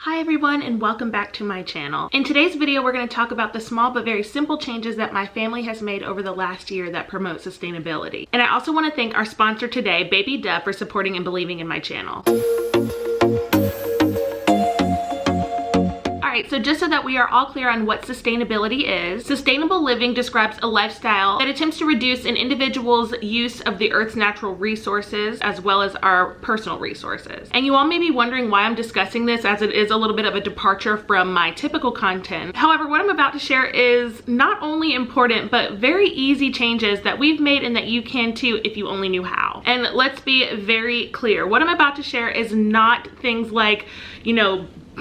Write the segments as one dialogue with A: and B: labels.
A: Hi everyone, and welcome back to my channel. In today's video, we're going to talk about the small but very simple changes that my family has made over the last year that promote sustainability. And I also want to thank our sponsor today, Babydub, for supporting and believing in my channel. Alright, so just so that we are all clear on what sustainability is, sustainable living describes a lifestyle that attempts to reduce an individual's use of the Earth's natural resources as well as our personal resources. And you all may be wondering why I'm discussing this, as it is a little bit of a departure from my typical content. However, what I'm about to share is not only important but very easy changes that we've made and that you can too if you only knew how. And let's be very clear, what I'm about to share is not things like,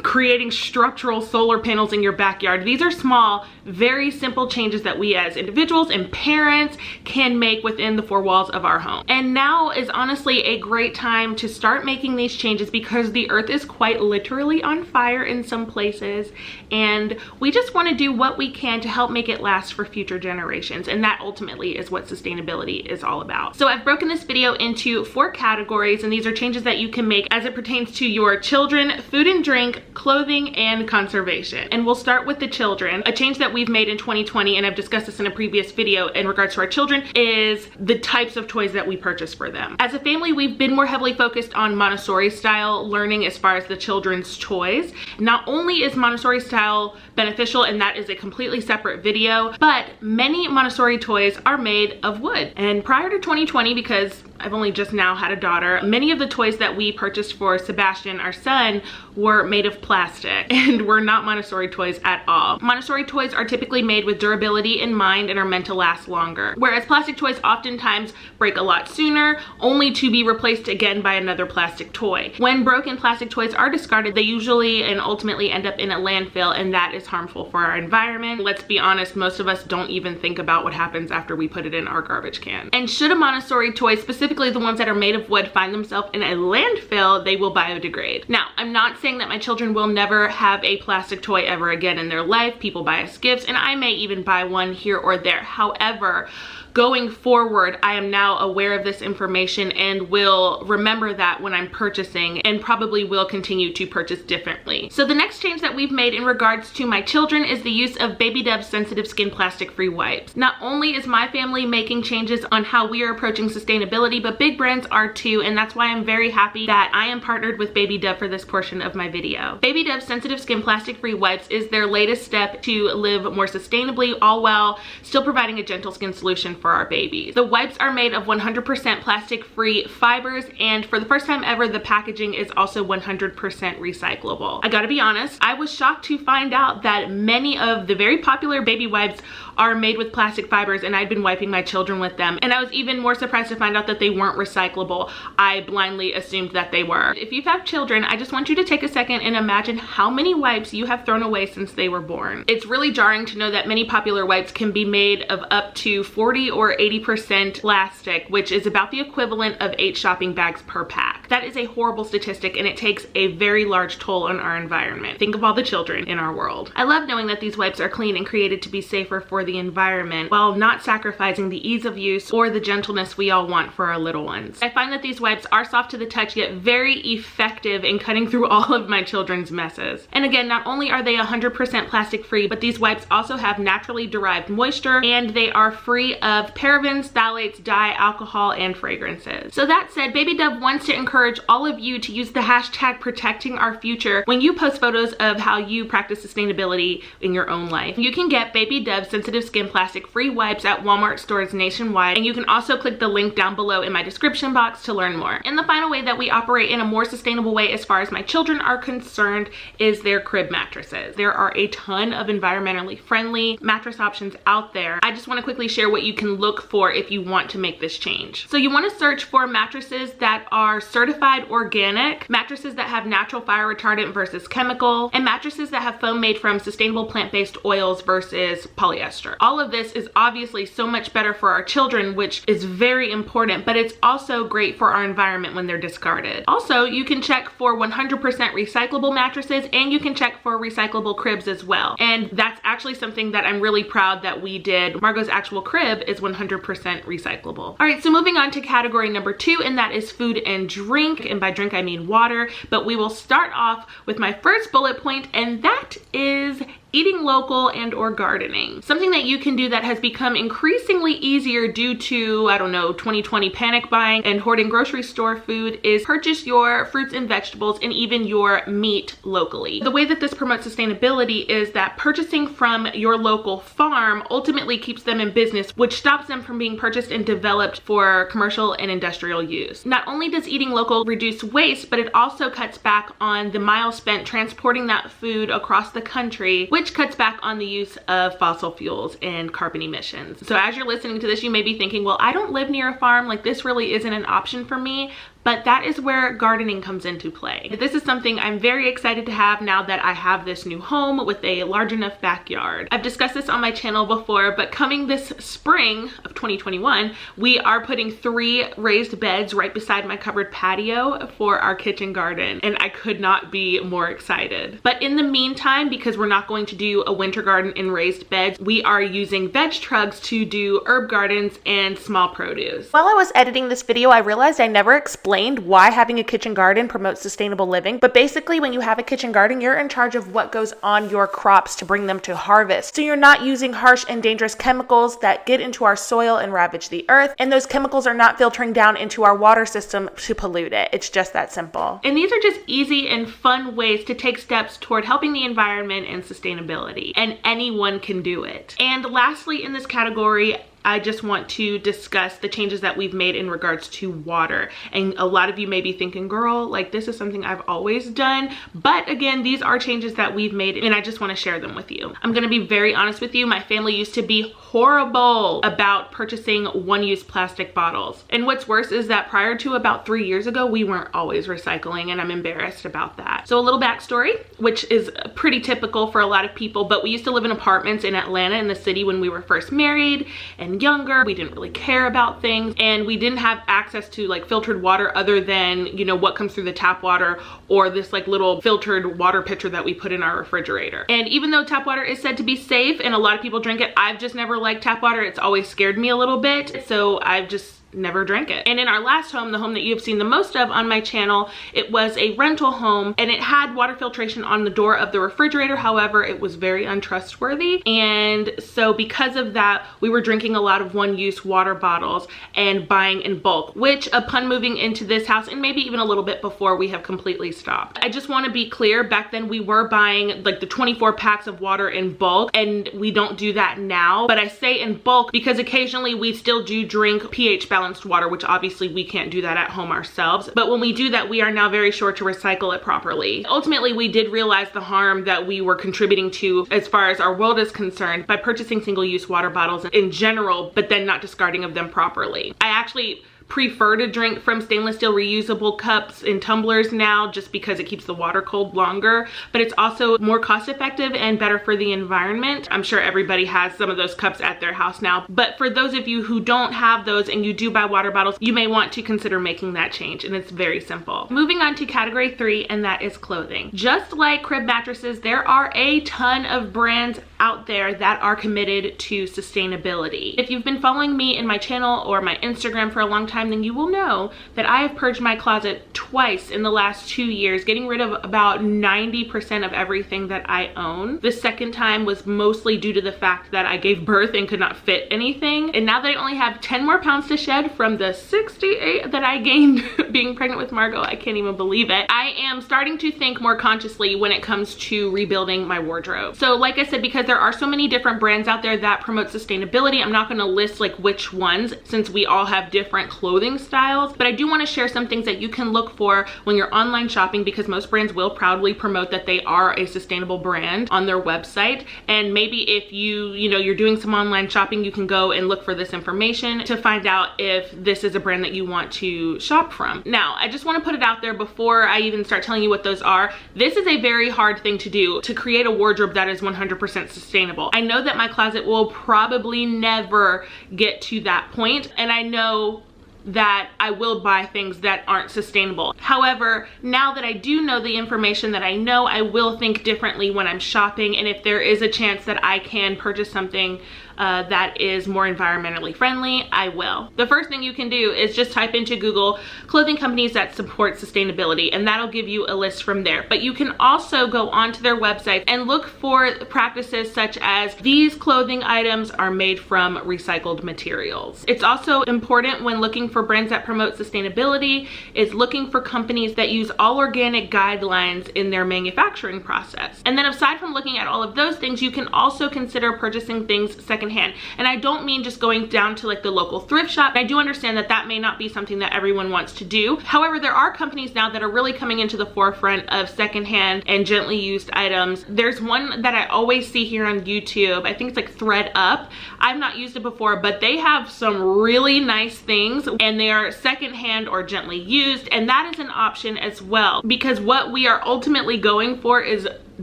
A: creating structural solar panels in your backyard. These are small, very simple changes that we as individuals and parents can make within the four walls of our home. And now is honestly a great time to start making these changes because the earth is quite literally on fire in some places, and we just want to do what we can to help make it last for future generations. And that ultimately is what sustainability is all about. So I've broken this video into 4 categories, and these are changes that you can make as it pertains to your children, food and drink, clothing, and conservation. And we'll start with the children. A change that we've made in 2020, and I've discussed this in a previous video in regards to our children, is the types of toys that we purchase for them. As a family, we've been more heavily focused on Montessori style learning as far as the children's toys. Not only is Montessori style beneficial, and that is a completely separate video, but many Montessori toys are made of wood. And prior to 2020, because I've only just now had a daughter, many of the toys that we purchased for Sebastian, our son, were made of plastic and were not Montessori toys at all. Montessori toys are typically made with durability in mind and are meant to last longer, whereas plastic toys oftentimes break a lot sooner, only to be replaced again by another plastic toy. When broken plastic toys are discarded, they usually and ultimately end up in a landfill, and that is harmful for our environment. Let's be honest, most of us don't even think about what happens after we put it in our garbage can. And should a Montessori toy, specifically the ones that are made of wood, find themselves in a landfill, they will biodegrade. Now, I'm not saying that my children will never have a plastic toy ever again in their life. People buy us gifts, and I may even buy one here or there. However, going forward, I am now aware of this information and will remember that when I'm purchasing, and probably will continue to purchase differently. So the next change that we've made in regards to my children is the use of Babydub sensitive skin plastic-free wipes. Not only is my family making changes on how we are approaching sustainability, but big brands are too, and that's why I'm very happy that I am partnered with Babydub for this portion of my video. Babydub sensitive skin plastic-free wipes is their latest step to live more sustainably, all while still providing a gentle skin solution for our babies. The wipes are made of 100% plastic-free fibers, and for the first time ever, the packaging is also 100% recyclable. I gotta be honest, I was shocked to find out that many of the very popular baby wipes are made with plastic fibers, and I'd been wiping my children with them, and I was even more surprised to find out that they weren't recyclable. I blindly assumed that they were. If you have children, I just want you to take a second and imagine how many wipes you have thrown away since they were born. It's really jarring to know that many popular wipes can be made of up to 40 or 80% plastic, which is about the equivalent of 8 shopping bags per pack. That is a horrible statistic, and it takes a very large toll on our environment. Think of all the children in our world. I love knowing that these wipes are clean and created to be safer for the environment while not sacrificing the ease of use or the gentleness we all want for our little ones. I find that these wipes are soft to the touch, yet very effective in cutting through all of my children's messes. And again, not only are they 100% plastic free, but these wipes also have naturally derived moisture, and they are free of parabens, phthalates, dye, alcohol, and fragrances. So that said, Babydub wants to encourage all of you to use the hashtag protecting our future when you post photos of how you practice sustainability in your own life. You can get Babydub sensitive skin plastic free wipes at Walmart stores nationwide, and you can also click the link down below in my description box to learn more. And the final way that we operate in a more sustainable way as far as my children are concerned is their crib mattresses. There are a ton of environmentally friendly mattress options out there. I just want to quickly share what you can look for if you want to make this change. So you want to search for mattresses that are certified organic, mattresses that have natural fire retardant versus chemical, and mattresses that have foam made from sustainable plant-based oils versus polyester. All of this is obviously so much better for our children, which is very important, but it's also great for our environment when they're discarded. Also, you can check for 100% recyclable mattresses, and you can check for recyclable cribs as well. And that's actually something that I'm really proud that we did. Margot's actual crib is is 100% recyclable. All right, so moving on to category number 2, and that is food and drink. And by drink, I mean water. But we will start off with my first bullet point, and that is eating local and or gardening. Something that you can do that has become increasingly easier due to, I don't know, 2020 panic buying and hoarding grocery store food is purchase your fruits and vegetables and even your meat locally. The way that this promotes sustainability is that purchasing from your local farm ultimately keeps them in business, which stops them from being purchased and developed for commercial and industrial use. Not only does eating local reduce waste, but it also cuts back on the miles spent transporting that food across the country, which cuts back on the use of fossil fuels and carbon emissions. So as you're listening to this, you may be thinking, well, I don't live near a farm, like this really isn't an option for me. But that is where gardening comes into play. This is something I'm very excited to have now that I have this new home with a large enough backyard. I've discussed this on my channel before, but coming this spring of 2021, we are putting 3 raised beds right beside my covered patio for our kitchen garden, and I could not be more excited. But in the meantime, because we're not going to do a winter garden in raised beds, we are using veg trucks to do herb gardens and small produce. While I was editing this video, I realized I never explained why having a kitchen garden promotes sustainable living. But basically, when you have a kitchen garden, you're in charge of what goes on your crops to bring them to harvest. So you're not using harsh and dangerous chemicals that get into our soil and ravage the earth. And those chemicals are not filtering down into our water system to pollute it. It's just that simple. And these are just easy and fun ways to take steps toward helping the environment and sustainability. And anyone can do it. And lastly, in this category, I just want to discuss the changes that we've made in regards to water. And a lot of you may be thinking, girl, like this is something I've always done. But again, these are changes that we've made and I just want to share them with you. I'm going to be very honest with you. My family used to be horrible about purchasing one-use plastic bottles. And what's worse is that prior to about 3 years ago, we weren't always recycling, and I'm embarrassed about that. So a little backstory, which is pretty typical for a lot of people, but we used to live in apartments in Atlanta in the city when we were first married and younger. We didn't really care about things, and we didn't have access to like filtered water other than, you know, what comes through the tap water or this like little filtered water pitcher that we put in our refrigerator. And even though tap water is said to be safe and a lot of people drink it, I've just never liked tap water. It's always scared me a little bit, so I've just never drank it. And in our last home, the home that you've seen the most of on my channel, it was a rental home and it had water filtration on the door of the refrigerator. However, it was very untrustworthy. And so because of that, we were drinking a lot of one-use water bottles and buying in bulk, which upon moving into this house and maybe even a little bit before, we have completely stopped. I just want to be clear, back then we were buying like the 24 packs of water in bulk, and we don't do that now. But I say in bulk because occasionally we still do drink pH balanced water, which obviously we can't do that at home ourselves. But when we do that, we are now very sure to recycle it properly. Ultimately, we did realize the harm that we were contributing to as far as our world is concerned by purchasing single-use water bottles in general, but then not discarding of them properly. I actually prefer to drink from stainless steel reusable cups and tumblers now just because it keeps the water cold longer, but it's also more cost effective and better for the environment. I'm sure everybody has some of those cups at their house now, but for those of you who don't have those and you do buy water bottles, you may want to consider making that change, and it's very simple. Moving on to category 3, and that is clothing. Just like crib mattresses, there are a ton of brands out there that are committed to sustainability. If you've been following me in my channel or my Instagram for a long time, then you will know that I have purged my closet twice in the last 2 years, getting rid of about 90% of everything that I own. The second time was mostly due to the fact that I gave birth and could not fit anything. And now that I only have 10 more pounds to shed from the 68 that I gained being pregnant with Margot, I can't even believe it. I am starting to think more consciously when it comes to rebuilding my wardrobe. So like I said, because there are so many different brands out there that promote sustainability, I'm not going to list like which ones, since we all have different clothing styles, but I do want to share some things that you can look for when you're online shopping, because most brands will proudly promote that they are a sustainable brand on their website. And maybe if you're doing some online shopping, you can go and look for this information to find out if this is a brand that you want to shop from. Now, I just want to put it out there before I even start telling you what those are. This is a very hard thing to do, to create a wardrobe that is 100% sustainable. I know that my closet will probably never get to that point, and I know that I will buy things that aren't sustainable. However, now that I do know the information that I know, I will think differently when I'm shopping, and if there is a chance that I can purchase something that is more environmentally friendly, I will. The first thing you can do is just type into Google clothing companies that support sustainability, and that'll give you a list from there. But you can also go onto their website and look for practices such as these clothing items are made from recycled materials. It's also important when looking for brands that promote sustainability is looking for companies that use all organic guidelines in their manufacturing process. And then aside from looking at all of those things, you can also consider purchasing things secondhand. And I don't mean just going down to like the local thrift shop. I do understand that that may not be something that everyone wants to do. However, there are companies now that are really coming into the forefront of secondhand and gently used items. There's one that I always see here on YouTube. I think it's like Thread Up. I've not used it before, but they have some really nice things and they are secondhand or gently used, and that is an option as well, because what we are ultimately going for is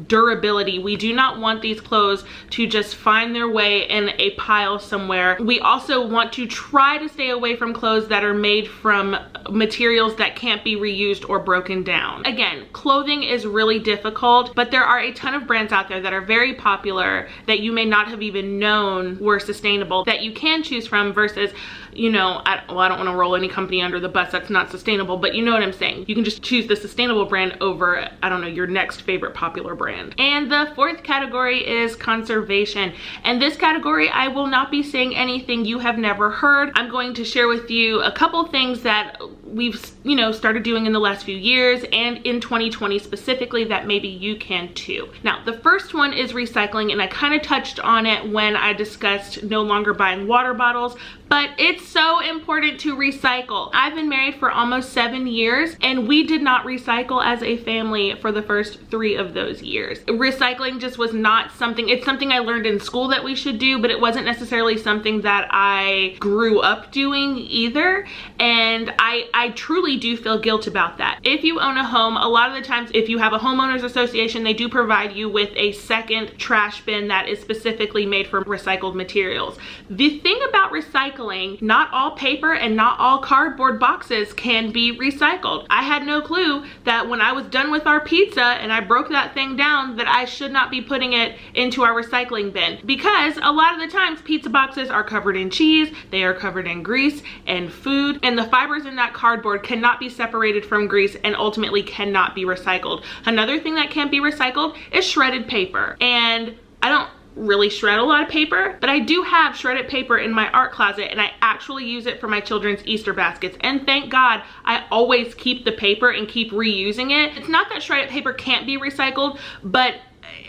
A: durability. We do not want these clothes to just find their way in a pile somewhere. We also want to try to stay away from clothes that are made from materials that can't be reused or broken down. Again, clothing is really difficult, but there are a ton of brands out there that are very popular that you may not have even known were sustainable that you can choose from versus, you know, I don't want to roll any company under the bus that's not sustainable, but you know what I'm saying. You can just choose the sustainable brand over, I don't know, your next favorite popular brand. And the fourth category is conservation. And this category, I will not be saying anything you have never heard. I'm going to share with you a couple things that we've, you know, started doing in the last few years and in 2020 specifically that maybe you can too. Now, the first one is recycling, and I kind of touched on it when I discussed no longer buying water bottles, but it's so important to recycle. I've been married for almost 7 years and we did not recycle as a family for the first 3 of those years. Recycling just was not something, it's something I learned in school that we should do, but it wasn't necessarily something that I grew up doing either. And I truly do feel guilt about that. If you own a home, a lot of the times if you have a homeowners association, they do provide you with a second trash bin that is specifically made from recycled materials. The thing about recycling, not all paper and not all cardboard boxes can be recycled. I had no clue that when I was done with our pizza and I broke that thing down that I should not be putting it into our recycling bin, because a lot of the times pizza boxes are covered in cheese, they are covered in grease and food, and the fibers in that cardboard cannot be separated from grease and ultimately cannot be recycled. Another thing that can't be recycled is shredded paper. And I don't really shred a lot of paper, but I do have shredded paper in my art closet and I actually use it for my children's Easter baskets, and thank God I always keep the paper and keep reusing it. It's not that shredded paper can't be recycled, but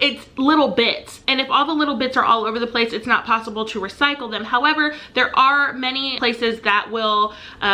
A: it's little bits, and if all the little bits are all over the place, it's not possible to recycle them. However, there are many places that will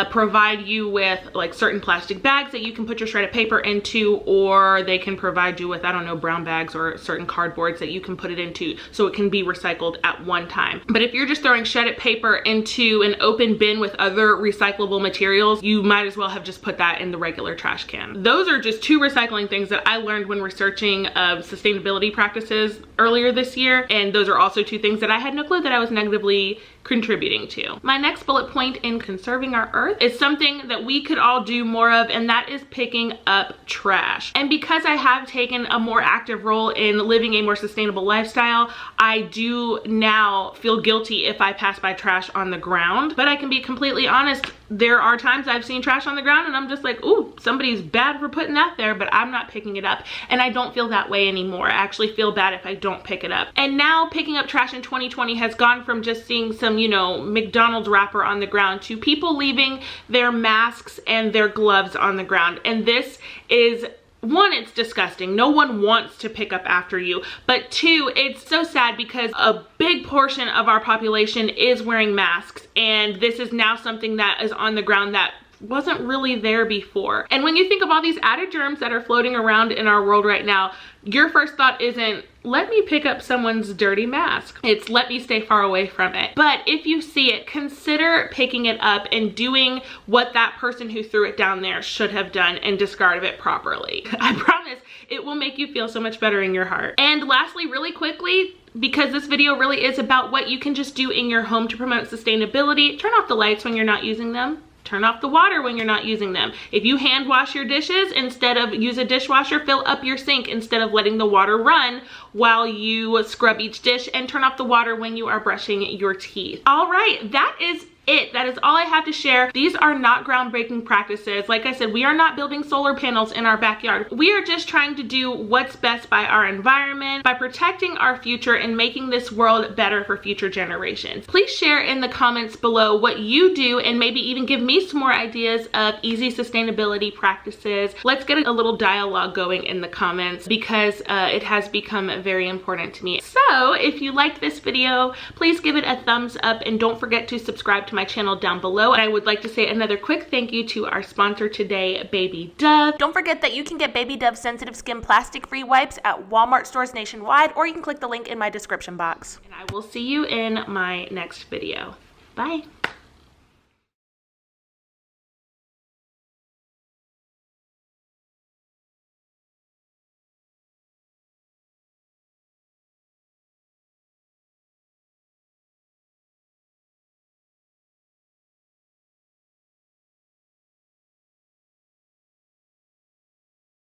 A: provide you with like certain plastic bags that you can put your shredded paper into, or they can provide you with, I don't know, brown bags or certain cardboards that you can put it into so it can be recycled at one time. But if you're just throwing shredded paper into an open bin with other recyclable materials, you might as well have just put that in the regular trash can. Those are just 2 recycling things that I learned when researching sustainability practices earlier this year, and those are also 2 things that I had no clue that I was negatively contributing to. My next bullet point in conserving our earth is something that we could all do more of, and that is picking up trash. And because I have taken a more active role in living a more sustainable lifestyle, I do now feel guilty if I pass by trash on the ground. But I can be completely honest, there are times I've seen trash on the ground and I'm just like, ooh, somebody's bad for putting that there, but I'm not picking it up. And I don't feel that way anymore. I actually feel bad if I don't pick it up. And now picking up trash in 2020 has gone from just seeing some, you know, McDonald's wrapper on the ground to people leaving their masks and their gloves on the ground. And this is, 1, it's disgusting. No one wants to pick up after you. But 2, it's so sad because a big portion of our population is wearing masks, and this is now something that is on the ground that wasn't really there before. And when you think of all these added germs that are floating around in our world right now, your first thought isn't, let me pick up someone's dirty mask. It's, let me stay far away from it. But if you see it, consider picking it up and doing what that person who threw it down there should have done and discarded it properly. I promise it will make you feel so much better in your heart. And lastly, really quickly, because this video really is about what you can just do in your home to promote sustainability, turn off the lights when you're not using them. turn off the water when you're not using them. If you hand wash your dishes, instead of use a dishwasher, fill up your sink instead of letting the water run while you scrub each dish, and turn off the water when you are brushing your teeth. All right, that is it. That is all I have to share. These are not groundbreaking practices. Like I said, we are not building solar panels in our backyard. We are just trying to do what's best by our environment, by protecting our future and making this world better for future generations. Please share in the comments below what you do, and maybe even give me some more ideas of easy sustainability practices. Let's get a little dialogue going in the comments, because it has become very important to me. So if you liked this video, please give it a thumbs up, and don't forget to subscribe to my channel down below. And I would like to say another quick thank you to our sponsor today, Babydub. Don't forget that you can get Babydub sensitive skin plastic-free wipes at Walmart stores nationwide, or you can click the link in my description box. And I will see you in my next video. Bye.